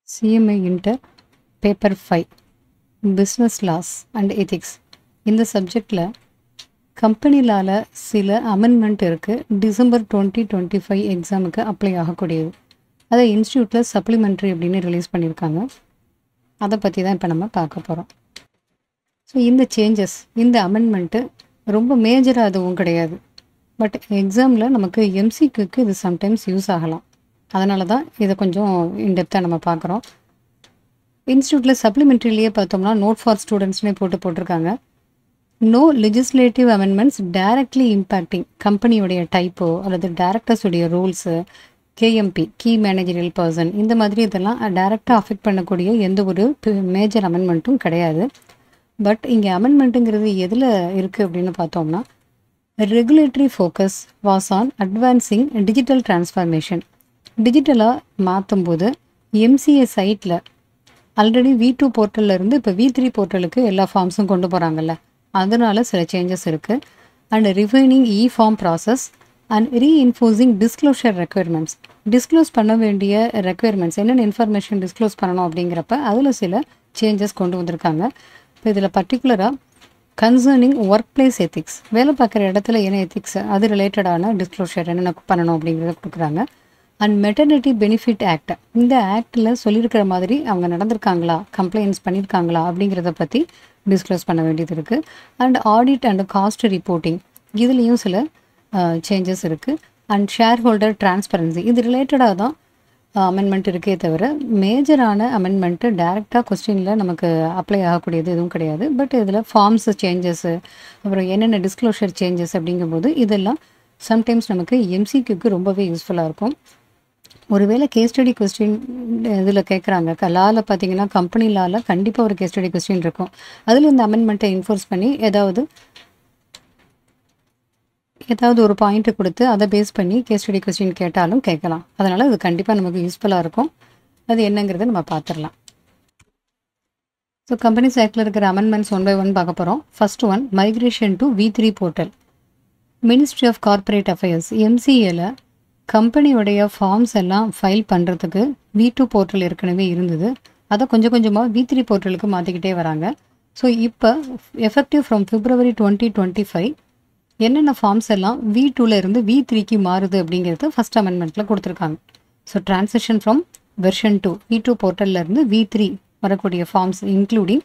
CMA Inter Paper 5 Business Laws and Ethics. இந்த சப்ஜெக்டில் company லால சில அமெண்ட்மெண்ட் இருக்குது. டிசம்பர் 2025 எக்ஸாமுக்கு அப்ளை ஆகக்கூடியது. அதை இன்ஸ்டியூட்டில் சப்ளிமெண்ட்ரி அப்படின்னு ரிலீஸ் பண்ணியிருக்காங்க. அதை பற்றி தான் இப்போ நம்ம பார்க்க போகிறோம். ஸோ இந்த சேஞ்சஸ், இந்த அமெண்ட்மெண்ட்டு ரொம்ப மேஜராக அதுவும் கிடையாது. பட் எக்ஸாமில் நமக்கு எம்சிக்யூக்கு இது சம்டைம்ஸ் யூஸ் ஆகலாம். அதனால தான் இதை கொஞ்சம் இன்டெப்த்தாக நம்ம பார்க்குறோம். இன்ஸ்டியூட்டில் சப்ளிமெண்ட்ரிலேயே பார்த்தோம்னா நோட் ஃபார் ஸ்டூடெண்ட்ஸ்னே போட்டிருக்காங்க. No legislative amendments directly impacting கம்பெனியோடைய டைப்போ அல்லது டைரக்டர்ஸுடைய rules, KMP key managerial person, இந்த மாதிரி இதெல்லாம் டைரெக்டாக அஃபெக்ட் பண்ணக்கூடிய எந்த ஒரு மேஜர் அமெண்ட்மெண்ட்டும் கிடையாது. பட் இங்கே அமெண்ட்மெண்ட்டுங்கிறது எதில் இருக்குது அப்படின்னு பார்த்தோம்னா, regulatory focus was on advancing digital transformation. டிஜிட்டலாக மாற்றும்போது எம்சிஏ சைட்டில் ஆல்ரெடி V2 போர்ட்டலில் இப்போ V3 போர்ட்டலுக்கு எல்லா ஃபார்ம்ஸும் கொண்டு போகிறாங்கல்ல, அதனால சில சேஞ்சஸ் இருக்குது. And refining form process and reinforcing disclosure requirements. Disclose பண்ண வேண்டிய ரெக்குயர்மெண்ட்ஸ், என்னென்ன இன்ஃபர்மேஷன் டிஸ்க்ளோஸ் பண்ணணும் அப்படிங்கிறப்ப அதில் சில சேஞ்சஸ் கொண்டு வந்திருக்காங்க. இப்போ இதில் பர்டிகுலராக கன்சர்னிங் ஒர்க் பிளேஸ் எத்திக்ஸ், வேலை பார்க்குற இடத்துல என்ன எத்திக்ஸ், அது ரிலேட்டடான டிஸ்க்ளோஷர் என்னென்ன பண்ணணும் அப்படிங்கிறத கொடுக்குறாங்க. அண்ட் மெட்டர்னிட்டி பெனிஃபிட் ஆக்ட், இந்த ஆக்டில் சொல்லியிருக்கிற மாதிரி அவங்க நடந்திருக்காங்களா, கம்ப்ளைண்ட்ஸ் பண்ணியிருக்காங்களா அப்படிங்கிறத பற்றி டிஸ்க்ளோஸ் பண்ண வேண்டியது இருக்குது. And audit and cost reporting, இதுலேயும் சில சேஞ்சஸ் இருக்குது. அண்ட் ஷேர் ஹோல்டர் டிரான்ஸ்பரன்சி, இது ரிலேட்டடாக தான் அமெண்ட்மெண்ட் இருக்கே தவிர மேஜரான அமெண்ட்மெண்ட்டு டைரெக்டாக கொஸ்டினில் நமக்கு அப்ளை ஆகக்கூடியது எதுவும் கிடையாது. பட் இதில் ஃபார்ம்ஸ் சேஞ்சஸ்ஸு, அப்புறம் என்னென்ன டிஸ்க்ளோஷர் சேஞ்சஸ் அப்படிங்கும்போது இதெல்லாம் சம்டைம்ஸ் நமக்கு எம்சிக்யூக்கு ரொம்பவே யூஸ்ஃபுல்லாக இருக்கும். ஒருவேளை கேஸ் ஸ்டடி கொஸ்டின் இதில் கேட்குறாங்க, லாவில் பார்த்தீங்கன்னா கம்பெனி லாவில் கண்டிப்பாக ஒரு கேஸ் ஸ்டடி கொஸ்டின் இருக்கும். அதில் இந்த அமெண்ட்மெண்ட்டை இன்ஃபோர்ஸ் பண்ணி ஏதாவது ஒரு பாயிண்ட்டு கொடுத்து அதை பேஸ் பண்ணி கேஸ் ஸ்டடி கொஸ்டின் கேட்டாலும் கேட்கலாம். அதனால் அது கண்டிப்பாக நமக்கு யூஸ்ஃபுல்லாக இருக்கும். அது என்னங்கிறத நம்ம பார்த்துடலாம். ஸோ கம்பெனிஸ் ஆக்டில் இருக்கிற அமெண்ட்மெண்ட்ஸ் 1 by 1 பார்க்க போகிறோம். First one, migration to V3 portal. Ministry of corporate affairs எம்சிஏல கம்பெனியோடைய ஃபார்ம்ஸ் எல்லாம் ஃபைல் பண்ணுறதுக்கு V2 போர்ட்டல் ஏற்கனவே இருந்தது. அதை கொஞ்சம் கொஞ்சமாக V3 போர்ட்டலுக்கு மாற்றிக்கிட்டே வராங்க. ஸோ இப்போ எஃபெக்டிவ் ஃப்ரம் February 2025 என்னென்ன ஃபார்ம்ஸ் எல்லாம் V2ல இருந்து V3க்கு மாறுது அப்படிங்கிறது ஃபஸ்ட் அமெண்ட்மெண்ட்டில் கொடுத்துருக்காங்க. So transition from version 2 V2 போர்ட்டல்லேருந்து V3 வரக்கூடிய forms including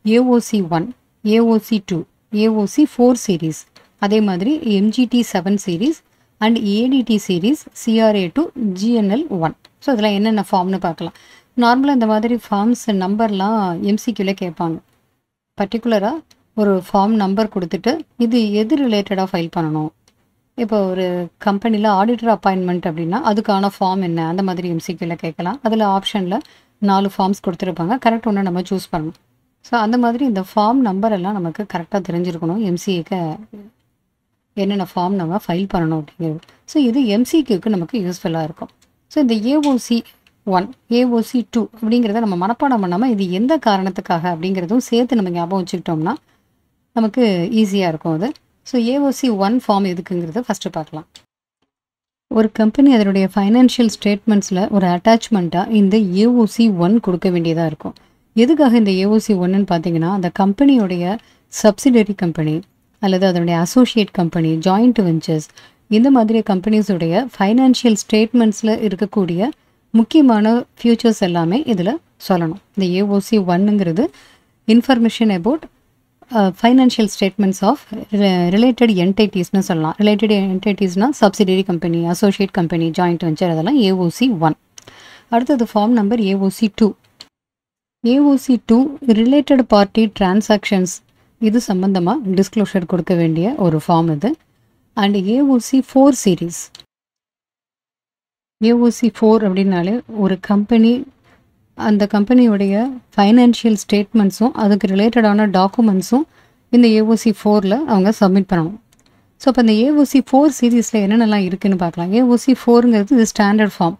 AOC1, AOC2, AOC4 series, அதே மாதிரி MGT 7 series and ADT series, CRA to GNL1. So இதில் என்னென்ன ஃபார்ம்னு பார்க்கலாம். நார்மலாக இந்த மாதிரி ஃபார்ம்ஸ் நம்பர்லாம் எம்சிக்யூவில் கேட்பாங்க. பர்டிகுலராக ஒரு ஃபார்ம் நம்பர் கொடுத்துட்டு இது எது ரிலேட்டடாக ஃபைல் பண்ணணும். இப்போ ஒரு கம்பெனியில் ஆடிட்டர் அப்பாயின்மெண்ட் அப்படின்னா அதுக்கான ஃபார்ம் என்ன, அந்த மாதிரி எம்சிக்யூவில் கேட்கலாம். அதில் ஆப்ஷனில் 4 ஃபார்ம்ஸ் கொடுத்துருப்பாங்க. கரெக்ட் ஒன்று நம்ம சூஸ் பண்ணணும். ஸோ அந்த மாதிரி இந்த ஃபார்ம் நம்பர் எல்லாம் நமக்கு கரெக்டாக தெரிஞ்சிருக்கணும், எம்சிஏக்கு என்னென்ன ஃபார்ம் நம்ம ஃபைல் பண்ணணும் அப்படிங்கிறது. ஸோ இது எம்சிக்யூக்கு நமக்கு யூஸ்ஃபுல்லாக இருக்கும். ஸோ இந்த AOC1, AOC2 அப்படிங்கிறத நம்ம மனப்பாடம் பண்ணாமல் இது எந்த காரணத்துக்காக அப்படிங்கிறதும் சேர்த்து நம்ம ஞாபகம் வச்சுக்கிட்டோம்னா நமக்கு ஈஸியாக இருக்கும் அது. ஸோ AOC1 ஃபார்ம் எதுக்குங்கிறத ஃபஸ்ட்டு பார்க்கலாம். ஒரு கம்பெனி அதனுடைய ஃபைனான்ஷியல் ஸ்டேட்மெண்ட்ஸில் ஒரு அட்டாச்மெண்ட்டாக இந்த AOC1 கொடுக்க வேண்டியதாக இருக்கும். எதுக்காக இந்த AOC1ன்னு பார்த்தீங்கன்னா, அந்த கம்பெனியோடைய சப்சிடரி கம்பெனி அல்லது அதனுடைய அசோசியேட் கம்பெனி, ஜாயிண்ட் வெஞ்சர்ஸ், இந்த மாதிரி கம்பெனிஸுடைய ஃபைனான்ஷியல் ஸ்டேட்மெண்ட்ஸில் இருக்கக்கூடிய முக்கியமான ஃபியூச்சர்ஸ் எல்லாமே இதில் சொல்லணும். இந்த AOC1ங்கிறது information about financial statements of related என்டைட்டிஸ்னு சொல்லலாம். ரிலேட்டட் என்டைட்டிஸ்னால் subsidiary company, associate company, joint venture, அதெல்லாம் AOC1. அடுத்தது form number AOC2. AOC2 related party transactions, இது சம்பந்தமாக டிஸ்க்ளோஷர் கொடுக்க வேண்டிய ஒரு ஃபார்ம் இது. And AOC4 series. AOC4 அப்படின்னாலே ஒரு கம்பெனி, அந்த கம்பெனியோடைய ஃபைனான்ஷியல் ஸ்டேட்மெண்ட்ஸும் அதுக்கு ரிலேட்டடான டாக்குமெண்ட்ஸும் இந்த AOC4ல் அவங்க சப்மிட் பண்ணணும். ஸோ இப்போ இந்த AOC4 சீரீஸில் என்னென்னலாம் இருக்குதுன்னு பார்க்கலாம். AOC4ங்கிறது இது ஸ்டாண்டர்ட் ஃபார்ம்.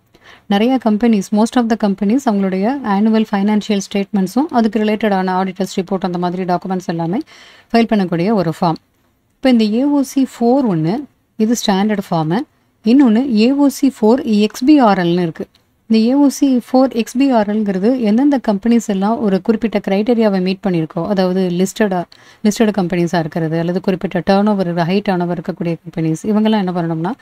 நிறைய companies, most of the companies அவங்களுடைய ஆனுவல் ஃபைனான்ஷியல் ஸ்டேட்மெண்ட்ஸும் அதுக்கு ரிலேட்டடான ஆடிட்டர்ஸ் ரிப்போர்ட், அந்த மாதிரி டாக்குமெண்ட்ஸ் எல்லாமே ஃபைல் பண்ணக்கூடிய ஒரு ஃபார்ம். இப்போ இந்த AOC4 ஒன்று, இது ஸ்டாண்டர்ட் ஃபார்மு. இன்னொன்று AOC4 XBRLன்னு இருக்குது. இந்த ஏஓசி 4 XBRLங்கிறது எந்தெந்த கம்பெனிஸ் எல்லாம் ஒரு குறிப்பிட்ட க்ரைட்டீரியாவை மீட் பண்ணியிருக்கோ, அதாவது லிஸ்டட் கம்பெனிஸாக இருக்கிறது அல்லது குறிப்பிட்ட turn over high turn over இருக்கக்கூடிய கம்பெனிஸ், இவங்கெல்லாம் என்ன பண்ணணும்னா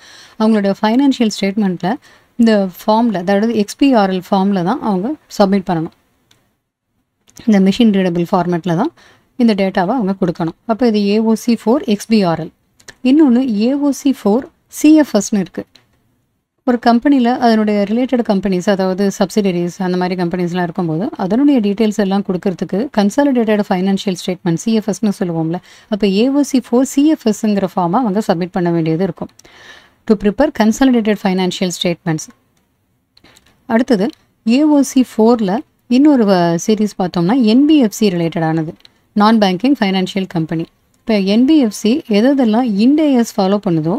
அவங்களுடைய ஃபைனான்ஷியல் ஸ்டேட்மெண்ட்டில் இந்த ஃபார்மில், அதாவது XBRL ஃபார்மில் தான் அவங்க சப்மிட் பண்ணணும். இந்த மிஷின் ரீடபிள் ஃபார்மேட்டில் தான் இந்த டேட்டாவை அவங்க கொடுக்கணும். அப்போ இது ஏஓசி 4 XBRL. இன்னொன்று ஏஓசி 4 CFSன்னு இருக்குது. ஒரு கம்பெனியில் அதனுடைய ரிலேட்டட் கம்பெனிஸ், அதாவது சப்சிடரிஸ் அந்த மாதிரி கம்பெனிஸ்லாம் இருக்கும்போது அதனுடைய டீட்டெயில்ஸ் எல்லாம் கொடுக்கறதுக்கு கன்சாலிடேட்டட் ஃபைனான்ஷியல் ஸ்டேட்மெண்ட் CFSன்னு சொல்லுவோம்ல, அப்போ ஏஓசி 4 CFSங்கிற ஃபார்மை அவங்க சப்மிட் பண்ண வேண்டியது இருக்கும் to prepare consolidated financial statements. அடுத்தது ஏஓசி 4ல் இன்னொரு சீரீஸ் பார்த்தோம்னா NBFC ரிலேட்டடானது, நான் பேங்கிங் ஃபைனான்ஷியல் கம்பெனி. இப்போ NBFC எதெல்லாம் இண்டேஎஸ் ஃபாலோ பண்ணுதோ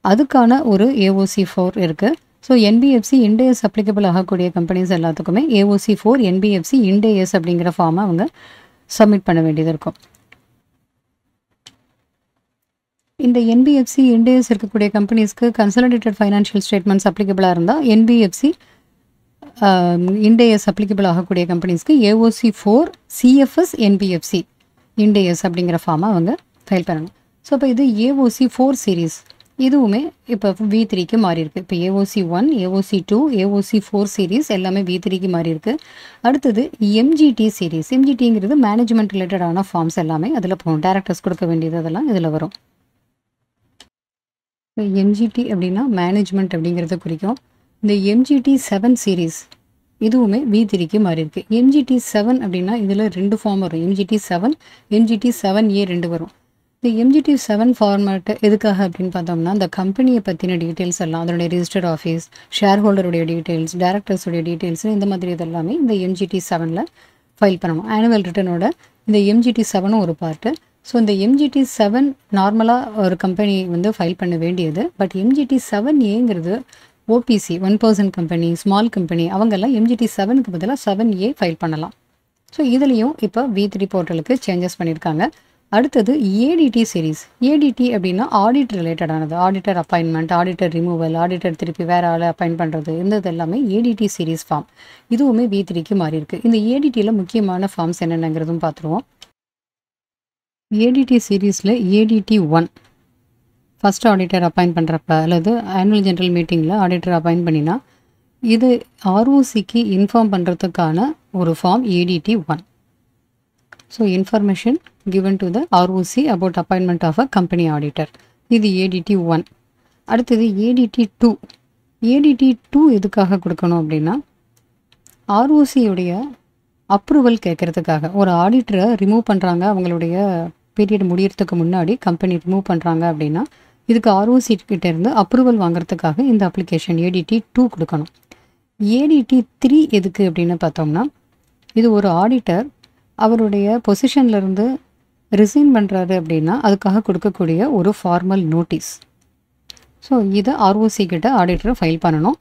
அதுக்கான ஒரு ஏஓசி 4 இருக்குது. ஸோ NBFC இண்டேஎஸ் அப்ளிகபிள் ஆகக்கூடிய கம்பெனிஸ் எல்லாத்துக்குமே ஏஓசி 4 NBFC இண்டேஎஸ் அப்படிங்கிற ஃபார்மை அவங்க சப்மிட் பண்ண வேண்டியது இருக்கும். இந்த NBFC இண்டேஎஸ் இருக்கக்கூடிய கம்பெனிஸ்க்கு கன்சாலிடேட்டட் ஃபைனான்ஷியல் ஸ்டேட்மெண்ட்ஸ் அப்ளிகபிளாக இருந்தால் NBFC இண்டேஎஸ் அப்ளிகபிள் ஆகக்கூடிய கம்பெனிஸ்க்கு ஏஓசி 4 CFS NBFC இண்டேஎஸ் அப்படிங்கிற ஃபார்மை அவங்க ஃபைல் பண்ணணும். ஸோ இப்போ இது ஏஓசி 4 சீரீஸ். இதுவுமே இப்போ V3க்கு மாறி இருக்குது. இப்போ ஏஓசி 1, ஏஓசி 2, ஏஓசி 4 சீரீஸ் எல்லாமே V3க்கு மாறி இருக்குது. அடுத்தது MGT சீரீஸ். MGTங்கிறது மேனேஜ்மெண்ட் ரிலேட்டடான ஃபார்ம்ஸ் எல்லாமே அதில் போகும். டேரக்டர்ஸ் கொடுக்க வேண்டியது அதெல்லாம் இதில் வரும். MGT அப்படின்னா மேனேஜ்மெண்ட் அப்படிங்கிறத குறிக்கும். இந்த MGT 7 சீரீஸ் இதுவுமே V3க்கு மாறி இருக்கு. MGT 7 அப்படின்னா இதில் 2 ஃபார்ம் வரும். MGT 7, MGT 7A 2 வரும். இந்த MGT 7 ஃபார்மேட்டு எதுக்காக அப்படின்னு பார்த்தோம்னா, இந்த கம்பெனியை பற்றின டீட்டெயில்ஸ் எல்லாம், அதனுடைய ரிஜிஸ்டர்ட் ஆஃபீஸ், ஷேர் ஹோல்டருடைய டீட்டெயில்ஸ், டேரக்டர்ஸுடைய டீட்டெயில்ஸ், இந்த மாதிரி இதெல்லாமே இந்த MGT 7ல் ஃபைல் பண்ணணும். ஆனுவல் ரிட்டர்னோட இந்த MGT 7ம் ஒரு பார்ட்டு. ஸோ இந்த MGT 7 நார்மலாக ஒரு கம்பெனி வந்து ஃபைல் பண்ண வேண்டியது. But MGT 7Aங்கிறது OPC 1% company, small company, அவங்கெல்லாம் MGT 7க்கு பதிலாக 7A ஃபைல் பண்ணலாம். ஸோ இதுலேயும் இப்போ V3 போர்ட்டலுக்கு சேஞ்சஸ் பண்ணியிருக்காங்க. அடுத்தது ADT சீரீஸ். ADT அப்படின்னா ஆடிட் ரிலேட்டடானது. Auditor appointment, auditor removal, auditor திருப்பி வேறு ஆளை அப்பாயின்ட் பண்ணுறது, இந்த எல்லாமே ADT சீரீஸ் ஃபார்ம். இதுவுமே V3க்கு மாறி இருக்குது. இந்த ADTயில் முக்கியமான ஃபார்ம்ஸ் என்னென்னங்கிறதும் பார்த்துருவோம். ADT சீரீஸில் ADT 1 ஃபஸ்ட் ஆடிட்டர் அப்பாயிண்ட் பண்ணுறப்ப அல்லது ஆனுவல் ஜென்ரல் மீட்டிங்கில் ஆடிட்டர் அப்பாயிண்ட் பண்ணினா இது ROCக்கு இன்ஃபார்ம் பண்ணுறதுக்கான ஒரு form ADT 1. So information given to the ROC about appointment of a company auditor. இது ADT 1. அடுத்தது ADT 2. ADT 2 எதுக்காக கொடுக்கணும் அப்படின்னா, ROCயுடைய அப்ரூவல் கேட்குறதுக்காக. ஒரு ஆடிட்டரை ரிமூவ் பண்ணுறாங்க, அவங்களுடைய பீரியட் முடியறதுக்கு முன்னாடி கம்பெனி ரிமூவ் பண்ணுறாங்க அப்படின்னா இதுக்கு ROC கிட்ட இருந்து அப்ரூவல் வாங்குறதுக்காக இந்த அப்ளிகேஷன் ADT 2 கொடுக்கணும். ADT 3 எதுக்கு அப்படின்னு பார்த்தோம்னா, இது ஒரு ஆடிட்டர் அவருடைய பொசிஷன்லேருந்து ரிசைன் பண்ணுறாரு அப்படின்னா அதுக்காக கொடுக்கக்கூடிய ஒரு ஃபார்மல் நோட்டீஸ். ஸோ இதை ROC கிட்ட ஆடிட்டரை ஃபைல் பண்ணணும்.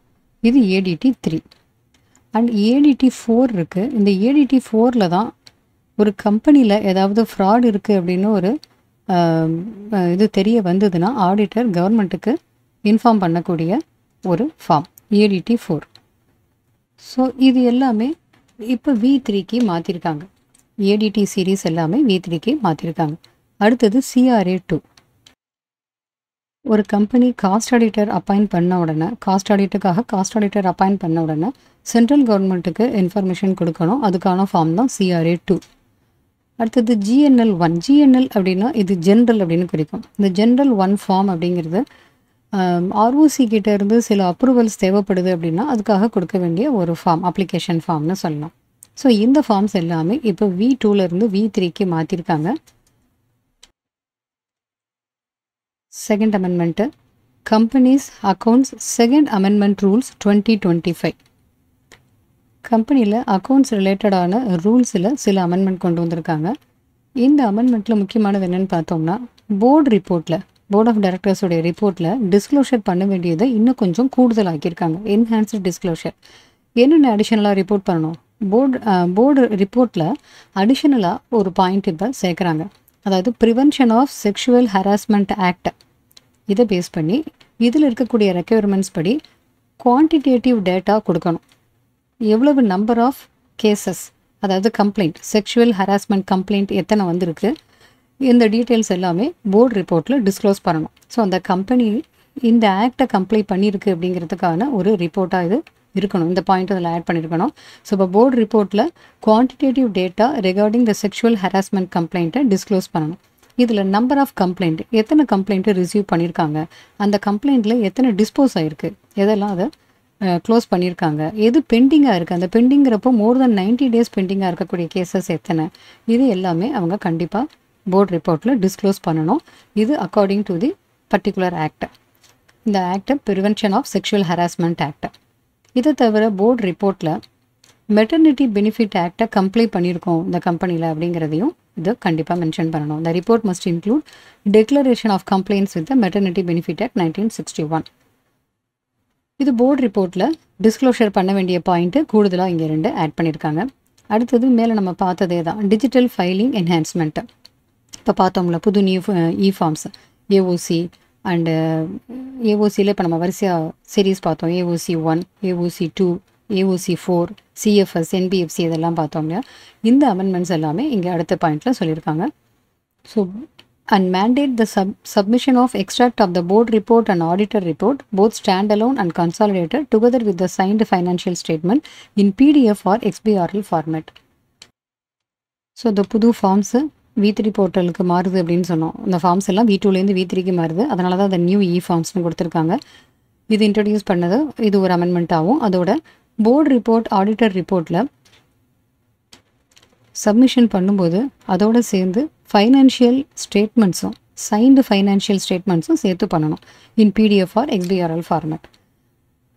இது ADT 3. அண்ட் ADT 4 இருக்குது. இந்த ADT 4ல் தான் ஒரு கம்பெனியில் ஏதாவது ஃப்ராட் இருக்குது அப்படின்னு ஒரு இது தெரிய வந்ததுன்னா ஆடிட்டர் கவர்மெண்ட்டுக்கு இன்ஃபார்ம் பண்ணக்கூடிய ஒரு ஃபார்ம் ADT 4. ஸோ இது எல்லாமே இப்போ V3க்கு மாற்றிருக்காங்க. ADT சீரீஸ் எல்லாமே V3க்கு மாற்றிருக்காங்க. அடுத்தது CRA 2. ஒரு கம்பெனி காஸ்ட் ஆடிட்டர் அப்பாயிண்ட் பண்ண உடனே, காஸ்ட் ஆடிட்டர் அப்பாயிண்ட் பண்ண உடனே சென்ட்ரல் கவர்மெண்ட்டுக்கு இன்ஃபர்மேஷன் கொடுக்கணும். அதுக்கான ஃபார்ம் தான் CRA 2. அடுத்தது GNL 1. GNL அப்படின்னா இது ஜென்ரல் அப்படின்னு குறிக்கும். இந்த ஜென்ரல் 1 ஃபார்ம் அப்படிங்கிறது ROC கிட்ட இருந்து சில அப்ரூவல்ஸ் தேவைப்படுது அப்படின்னா அதுக்காக கொடுக்க வேண்டிய ஒரு ஃபார்ம், அப்ளிகேஷன் ஃபார்ம்னு சொல்லலாம். ஸோ இந்த ஃபார்ம்ஸ் எல்லாமே இப்போ V2லேருந்து V3க்கு மாற்றிருக்காங்க. Second amendment companies accounts second amendment rules 2025. கம்பெனியில் அக்கௌண்ட்ஸ் ரிலேட்டடான ரூல்ஸில் சில அமெண்ட்மெண்ட் கொண்டு வந்திருக்காங்க. இந்த அமெண்ட்மெண்ட்டில் முக்கியமானது என்னென்னு பார்த்தோம்னா, போர்ட் ஆஃப் டைரக்டர்ஸோடைய ரிப்போர்ட்டில் டிஸ்க்ளோஷர் பண்ண வேண்டியதை இன்னும் கொஞ்சம் கூடுதலாக்கியிருக்காங்க. Enhanced disclosure. என்னென்ன அடிஷ்னலாக ரிப்போர்ட் பண்ணணும், போர்டு ரிப்போர்ட்டில் அடிஷ்னலாக ஒரு பாயிண்ட் இப்போ சேர்க்குறாங்க. அதாவது prevention of sexual harassment act. இதை பேஸ் பண்ணி இதில் இருக்கக்கூடிய ரெக்யர்மெண்ட்ஸ் படி குவான்டிடேட்டிவ் டேட்டா கொடுக்கணும். எவ்வளவு நம்பர் ஆஃப் கேசஸ், அதாவது கம்ப்ளைண்ட், செக்ஷுவல் ஹராஸ்மெண்ட் கம்ப்ளைண்ட் எத்தனை வந்திருக்கு, இந்த டீட்டெயில்ஸ் எல்லாமே போர்டு ரிப்போர்ட்டில் டிஸ்க்ளோஸ் பண்ணணும். ஸோ அந்த கம்பெனி இந்த ஆக்டை கம்ப்ளை பண்ணியிருக்கு அப்படிங்கிறதுக்கான ஒரு ரிப்போர்ட்டாக இது இருக்கணும். இந்த பாயிண்ட் அதில் ஆட் பண்ணியிருக்கணும். ஸோ இப்போ போர்டு ரிப்போர்ட்டில் quantitative data regarding the sexual harassment கம்ப்ளைண்ட்டை டிஸ்க்ளோஸ் பண்ணணும். இதில் நம்பர் ஆஃப் கம்ப்ளைண்ட், எத்தனை கம்ப்ளைண்ட்டு ரிசீவ் பண்ணியிருக்காங்க, அந்த கம்ப்ளைண்ட்டில் எத்தனை டிஸ்போஸ் ஆகிருக்கு, எதெல்லாம் அதை க்ளோஸ் பண்ணியிருக்காங்க, எது பெண்டிங்காக இருக்குது, அந்த பெண்டிங்கிறப்போ மோர் தென் 90 days பெண்டிங்காக இருக்கக்கூடிய கேசஸ் எத்தனை, இது எல்லாமே அவங்க கண்டிப்பாக போர்டு ரிப்போர்ட்டில் டிஸ்க்ளோஸ் பண்ணணும். இது according to the particular act. இந்த ஆக்டை prevention of sexual harassment act. இதை தவிர போர்டு ரிப்போர்ட்டில் மெட்டர்னிட்டி பெனிஃபிட் ஆக்டை கம்ப்ளை பண்ணியிருக்கோம் இந்த கம்பெனியில் அப்படிங்கிறதையும் இது கண்டிப்பாக மென்ஷன் பண்ணணும். The report must include declaration of complaints with the maternity benefit act 1961. இது போர்டு ரிப்போர்ட்டில் டிஸ்க்ளோஷர் பண்ண வேண்டிய பாயிண்ட்டு கூடுதலாக இங்கே 2 ஆட் பண்ணியிருக்காங்க. அடுத்தது மேலே நம்ம பார்த்ததே தான் டிஜிட்டல் ஃபைலிங் என்ஹான்ஸ்மெண்ட்டு. இப்போ பார்த்தோம்ல புது நியூ இ-ஃபார்ம்ஸ், ஏஓசி அண்டு ஏஓசியில் இப்போ நம்ம வரிசையாக சீரீஸ் பார்த்தோம். AOC 1, AOC 2, AOC 4, CFS, NBFC இதெல்லாம் பார்த்தோம் இல்லையா. இந்த அமெண்ட்மெண்ட்ஸ் எல்லாமே இங்கே அடுத்த பாயிண்டில் சொல்லியிருக்காங்க. So and mandate the submission of extract of the board report and auditor report, both standalone and consolidated, together with the signed financial statement in PDF or XBRL format. So the புது forms V3 போர்ட்டலுக்கு மாறுது அப்படின்னு சொன்னோம். இந்த forms எல்லாம் V2லேருந்து V3க்கு மாறுது. அதனால தான் அந்த நியூ இ-ஃபார்ம்ஸ்னு கொடுத்துருக்காங்க. இது இன்ட்ரடியூஸ் பண்ணது, இது ஒரு அமெண்ட்மெண்ட் ஆகும். அதோட போர்டு ரிப்போர்ட், ஆடிட்டர் ரிப்போர்ட்டில் சப்மிஷன் பண்ணும்போது அதோடு சேர்ந்து ஃபைனான்ஷியல் ஸ்டேட்மெண்ட்ஸும், சைன்டு ஃபைனான்ஷியல் ஸ்டேட்மெண்ட்ஸும் சேர்த்து பண்ணணும் இன் PDF ஆர் XBRL ஃபார்மேட்.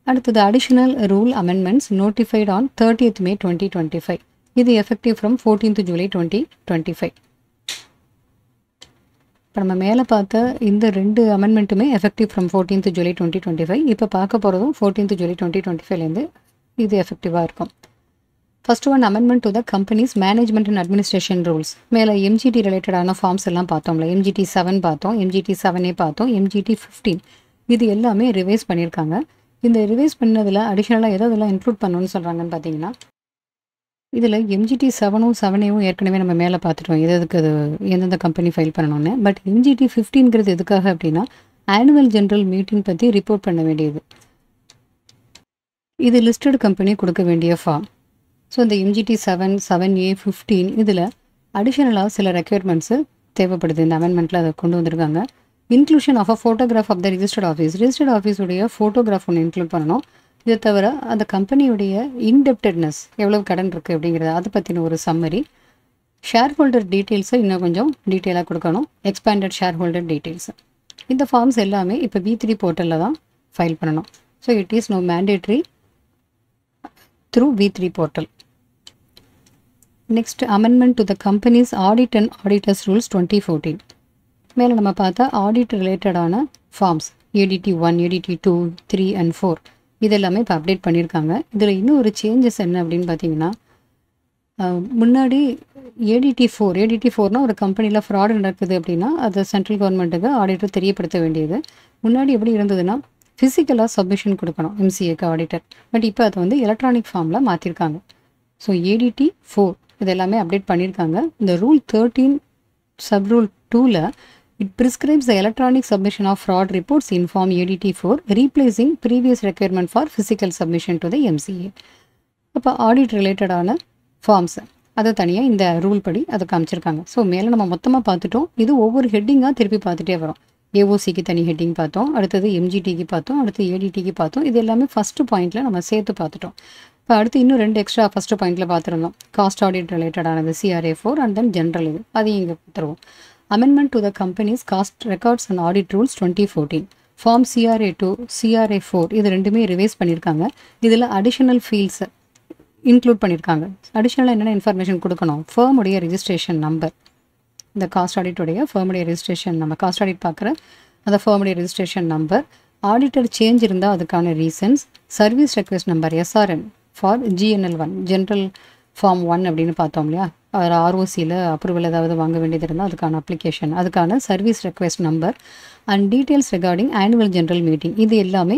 அடுத்தது additional rule amendments notified on 30th May 2025. இது எஃபெக்டிவ் ஃப்ரம் 14th July 2025. இப்போ நம்ம மேலே பார்த்த இந்த 2 அமெண்ட்மெண்ட்டுமே எஃபெக்டிவ் ஃப்ரம் 14th July 2025. இப்போ பார்க்க போகிறதும் 14th July 2025லேருந்து இது எஃபெக்டிவாக இருக்கும். First one amendment to the companies management and administration rules. மேலே MGT ரிலேட்டடான ஃபார்ம்ஸ் எல்லாம் பார்த்தோம்ல. MGT 7 பார்த்தோம், MGT 7A பார்த்தோம், MGT 15. இது எல்லாமே ரிவைஸ் பண்ணியிருக்காங்க. இந்த ரிவைஸ் பண்ணதில் அடிஷ்னலாக எதெல்லாம் இன்க்ளூட் பண்ணணும்னு சொல்கிறாங்கன்னு பார்த்தீங்கன்னா, இதில் MGT 7ம் 7Aவும் ஏற்கனவே நம்ம மேலே பார்த்துட்டோம் எதுக்கு அது எந்தெந்த கம்பெனி ஃபைல் பண்ணணும்னு. பட் MGT 15ங்கிறது எதுக்காக அப்படின்னா ஆனுவல் ஜென்ரல் மீட்டிங் பற்றி ரிப்போர்ட் பண்ண வேண்டியது. இது லிஸ்டட் கம்பெனி கொடுக்க வேண்டிய ஃபார்ம். ஸோ இந்த MGT 7, 7A, 15 இதில் அடிஷ்னலாக சில ரெக்யர்மெண்ட்ஸு தேவைப்படுது. இந்த அமெண்ட்மெண்ட்டில் அதை கொண்டு வந்திருக்காங்க. Inclusion of a photograph of the registered office. Registered ஆஃபீஸுடைய ஃபோட்டோகிராஃப் ஒன்று இன்க்ளூட் பண்ணணும். இதை தவிர அந்த கம்பெனியுடைய இன்டெப்டட்னஸ், எவ்வளவு கடன் இருக்குது அப்படிங்கிறது, அதை பற்றின ஒரு சம்மரி. ஷேர் ஹோல்டர் டீட்டெயில்ஸை இன்னும் கொஞ்சம் டீட்டெயிலாக கொடுக்கணும். Expanded share holder details. இந்த ஃபார்ம்ஸ் எல்லாமே இப்போ V3 போர்ட்டலில் தான் ஃபைல் பண்ணணும். So it is no mandatory through V3 portal. Next amendment to the companies audit and auditors rules 2014. மேலே நம்ம பார்த்தா ஆடிட் ரிலேட்டடான ஃபார்ம்ஸ் ADT 1, ADT 2, 3 and 4 இதெல்லாமே இப்போ அப்டேட் பண்ணியிருக்காங்க. இதில் இன்னும் ஒரு சேஞ்சஸ் என்ன அப்படின்னு பார்த்தீங்கன்னா, முன்னாடி ADT 4னா ஒரு கம்பெனியில் ஃப்ராடு நடக்குது அப்படின்னா அது சென்ட்ரல் கவர்மெண்ட்டுக்கு ஆடிட்டர் தெரியப்படுத்த வேண்டியது. முன்னாடி எப்படி இருந்ததுன்னா ஃபிசிக்கலாக சப்மிஷன் கொடுக்கணும் MCAக்கு ஆடிட்டர். பட் இப்போ அதை வந்து எலக்ட்ரானிக் ஃபார்மில் மாற்றிருக்காங்க. ஸோ ADT 4 இதெல்லாமே அப்டேட் பண்ணியிருக்காங்க. இந்த ரூல் 13 சப் ரூல் 2ல் it prescribes the electronic submission of fraud reports in form ADT 4, replacing previous requirement for physical submission to the MCA. அப்போ ஆடிட் ரிலேட்டடான ஃபார்ம்ஸ் அதை தனியாக இந்த ரூல் படி அதை காமிச்சிருக்காங்க. ஸோ மேலே நம்ம மொத்தமாக பார்த்துட்டோம். இது ஒவ்வொரு ஹெட்டிங்காக திருப்பி பார்த்துட்டே வரும். AOCக்கு தனி ஹெட்டிங் பார்த்தோம், அடுத்தது MGTக்கு பார்த்தோம், அடுத்து ADTக்கு பார்த்தோம். இது எல்லாமே ஃபஸ்ட்டு பாயிண்டில் நம்ம சேர்த்து பார்த்துட்டோம். இப்போ அடுத்து இன்னும் 2 எக்ஸ்ட்ரா ஃபஸ்ட்டு பாயிண்டில் பார்த்துருந்தோம். காஸ்ட் ஆடிட் ரிலேட்டடானது CRA 4 அண்ட் தென் ஜென்ரல். இது அதையும் இங்கே பார்த்துருவோம். Amendment to the company's cost records and audit rules 2014. Form CRA 2, CRA 4 இது ரெண்டுமே ரிவைஸ் பண்ணியிருக்காங்க. இதில் அடிஷ்னல் ஃபீல்ட்ஸ் இன்க்ளூட் பண்ணியிருக்காங்க. அடிஷ்னலாக என்னென்ன இன்ஃபர்மேஷன் கொடுக்கணும்? ஃபர்முடைய ரிஜிஸ்ட்ரேஷன் நம்பர், இந்த காஸ்ட் ஆடிட்டுடைய ஃபர்முடைய ரிஜிஸ்ட்ரேஷன் நம்பர், காஸ்ட் ஆடிட் பார்க்குற அந்த ஃபர்முடைய ரிஜிஸ்ட்ரேஷன் நம்பர், ஆடிட்டர் சேஞ்ச் இருந்தால் அதுக்கான reasons, service request number SRN for GNL1, general form 1 அப்படின்னு பார்த்தோம் இல்லையா. ROCயில் அப்ரூவல் ஏதாவது வாங்க வேண்டியது இருந்தால் அதுக்கான அப்ளிகேஷன், அதுக்கான service request number and details regarding annual general meeting. இது எல்லாமே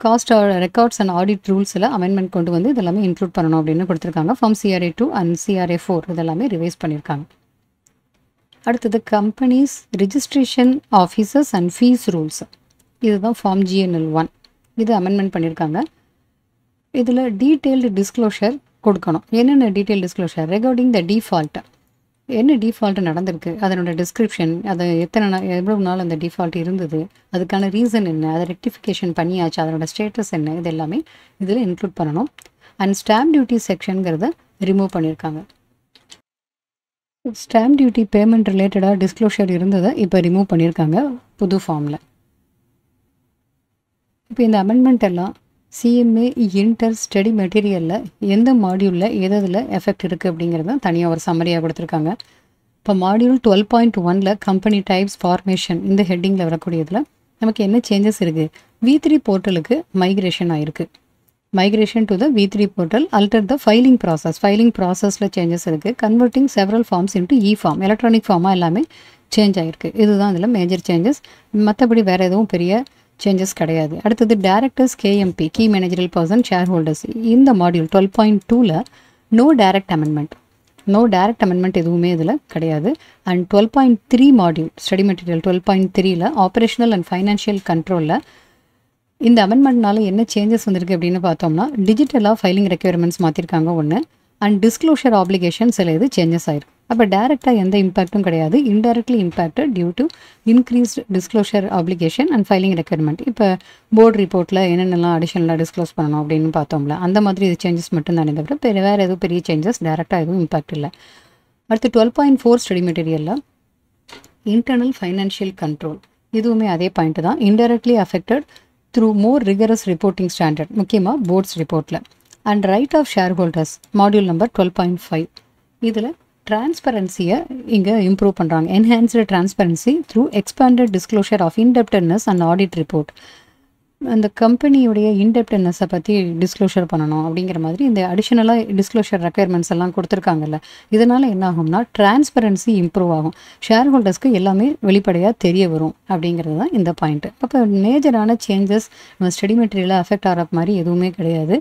காஸ்ட் ரெக்கார்ட்ஸ் அண்ட் ஆடிட் ரூல்ஸில் அமெண்ட்மெண்ட் கொண்டு வந்து இதெல்லாமே இன்க்ளூட் பண்ணணும் அப்படின்னு கொடுத்துருக்காங்க. ஃபார்ம் CRA 2 அண்ட் CRA 4 இதெல்லாமே ரிவைஸ் பண்ணியிருக்காங்க. அடுத்தது companies registration officers and fees rules, இதுதான் ஃபார்ம் GNL 1. இது அமெண்ட்மெண்ட் பண்ணியிருக்காங்க. இதில் டீட்டெயில்டு டிஸ்க்ளோஷர் கொடுக்கணும். என்னென்ன டீட்டெயில் டிஸ்க்ளோஷர்? ரெகார்டிங் த டிஃபால்ட், என்ன டிஃபால்ட் நடந்திருக்கு, அதனோட டிஸ்கிரிப்ஷன், அது எவ்வளவு நாள் அந்த டிஃபால்ட் இருந்தது, அதுக்கான ரீசன் என்ன, அதை ரெக்டிஃபிகேஷன் பண்ணியாச்சு, அதனோட ஸ்டேட்டஸ் என்ன, இது எல்லாமே இதில் இன்க்ளூட் பண்ணணும். அண்ட் ஸ்டாம்ப் டியூட்டி செக்ஷனுங்கிறத ரிமூவ் பண்ணியிருக்காங்க. ஸ்டாம்ப் டியூட்டி பேமெண்ட் ரிலேட்டடாக டிஸ்க்ளோஷர் இருந்ததை இப்போ ரிமூவ் பண்ணியிருக்காங்க புது ஃபார்மில். இப்போ இந்த அமெண்ட்மெண்ட் எல்லாம் CMA இன்டர் ஸ்டடி மெட்டீரியலில் எந்த மாடியூலில் எதில் எஃபெக்ட் இருக்குது அப்படிங்கிறத தனியாக ஒரு சம்மரியாக கொடுத்துருக்காங்க. இப்போ மாடியூல் 12.1ல் கம்பெனி டைப்ஸ் ஃபார்மேஷன் இந்த ஹெட்டிங்கில் வரக்கூடியதில் நமக்கு என்ன சேஞ்சஸ் இருக்குது? V3 போர்ட்டலுக்கு மைக்ரேஷன் ஆகிருக்கு. Migration to the V3 portal, alter the filing ப்ராசஸில் சேஞ்சஸ் இருக்குது. Converting several forms into form, electronic ஃபார்மாக எல்லாமே சேஞ்ச் ஆகிருக்கு. இதுதான் இதில் மேஜர் சேஞ்சஸ். மற்றபடி வேறு எதுவும் பெரிய சேஞ்சஸ் கிடையாது. அடுத்தது directors KMP, key managerial person, share holders. இந்த மாடியூல் 12.2ல் நோ டைரக்ட் அமெண்ட்மெண்ட் எதுவுமே இதில் கிடையாது. அண்ட் 12.3 மாடியூல் ஸ்டடி மெட்டீரியல் 12.3ல் ஆப்ரேஷனல் அண்ட் ஃபைனான்ஷியல் கண்ட்ரோலில் இந்த அமெண்ட்மெண்ட்னால என்ன சேஞ்சஸ் வந்திருக்கு அப்படின்னு பார்த்தோம்னா, டிஜிட்டலாக ஃபைலிங் ரெக்யர்மெண்ட்ஸ் மாற்றிருக்காங்க ஒன்று, அண்ட் டிஸ்க்ளோஷர் ஆப்ளிகேஷன் சில இது சேஞ்சஸ் ஆயிருக்கு. அப்போ டைரெக்டாக எந்த இம்பாக்ட்டும் கிடையாது, indirectly impacted due to increased disclosure application and filing requirement. இப்போ போர்டு ரிப்போர்ட்டில் என்னென்னலாம் அடிஷனலாக டிஸ்க்ளோஸ் பண்ணணும் அப்படின்னு பார்த்தோம்ல, அந்த மாதிரி இது சேஞ்சஸ் மட்டும் தானே தவிர வேறு எதுவும் பெரிய சேஞ்சஸ் டைரெக்டாக எதுவும் இம்பாக்ட் இல்லை. அடுத்து 12.4 ஸ்டடி மெட்டீரியலில் இன்டர்னல் ஃபைனான்ஷியல் கண்ட்ரோல், இதுவுமே அதே பாயிண்ட் தான். Indirectly affected through more rigorous reporting standard, முக்கியமாக போர்ட்ஸ் ரிப்போர்ட்டில். And right of share holders module number 12.5, இதில் டிரான்ஸ்பரன்சியை இங்கே இம்ப்ரூவ் பண்ணுறாங்க. Enhanced transparency through expanded disclosure of indebtedness and audit report. அந்த கம்பெனியுடைய இன்டெப்டட்னஸை பற்றி டிஸ்க்ளோஷர் பண்ணணும் அப்படிங்கிற மாதிரி இந்த அடிஷ்னலாக டிஸ்க்ளோஷர் ரெக்குயர்மெண்ட்ஸ் எல்லாம் கொடுத்துருக்காங்கல்ல, இதனால் என்ன ஆகும்னா டிரான்ஸ்பரன்சி இம்ப்ரூவ் ஆகும், ஷேர் ஹோல்டர்ஸ்க்கு எல்லாமே வெளிப்படையாக தெரிய வரும் அப்படிங்கிறது தான் இந்த பாயிண்ட்டு. அப்போ மேஜரான சேஞ்சஸ் நம்ம ஸ்டடி மெட்டீரியலாக அஃபெக்ட் ஆகிற மாதிரி எதுவுமே கிடையாது.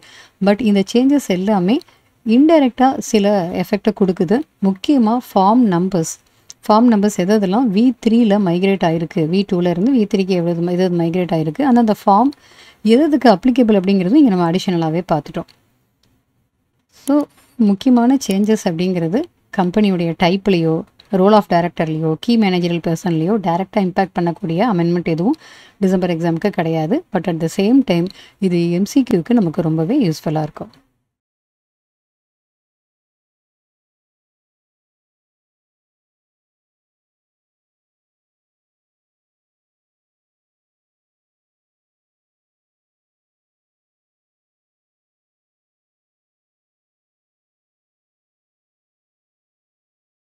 பட் இந்த சேஞ்சஸ் எல்லாமே இன்டைரக்டாக சில எஃபெக்டை கொடுக்குது. முக்கியமாக ஃபார்ம் நம்பர்ஸ் எதெல்லாம் V3ல் மைக்ரேட் ஆகிருக்கு, V2லேருந்து V3க்கு எது மைக்ரேட் ஆகிருக்கு, அந்த ஃபார்ம் எதுக்கு அப்ளிகபிள் அப்படிங்கிறது இங்கே நம்ம அடிஷ்னலாகவே பார்த்துட்டோம். ஸோ முக்கியமான சேஞ்சஸ் அப்படிங்கிறது கம்பெனியுடைய டைப்லேயோ, ரோல் ஆஃப் டைரக்டர்லேயோ, கீ மேனேஜரல் பர்சன்லேயோ டைரெக்டாக இம்பேக்ட் பண்ணக்கூடிய அமெண்ட்மெண்ட் எதுவும் டிசம்பர் எக்ஸாமுக்கு கிடையாது. But at the same time இது MCQக்கு நமக்கு ரொம்பவே யூஸ்ஃபுல்லாக இருக்கும்.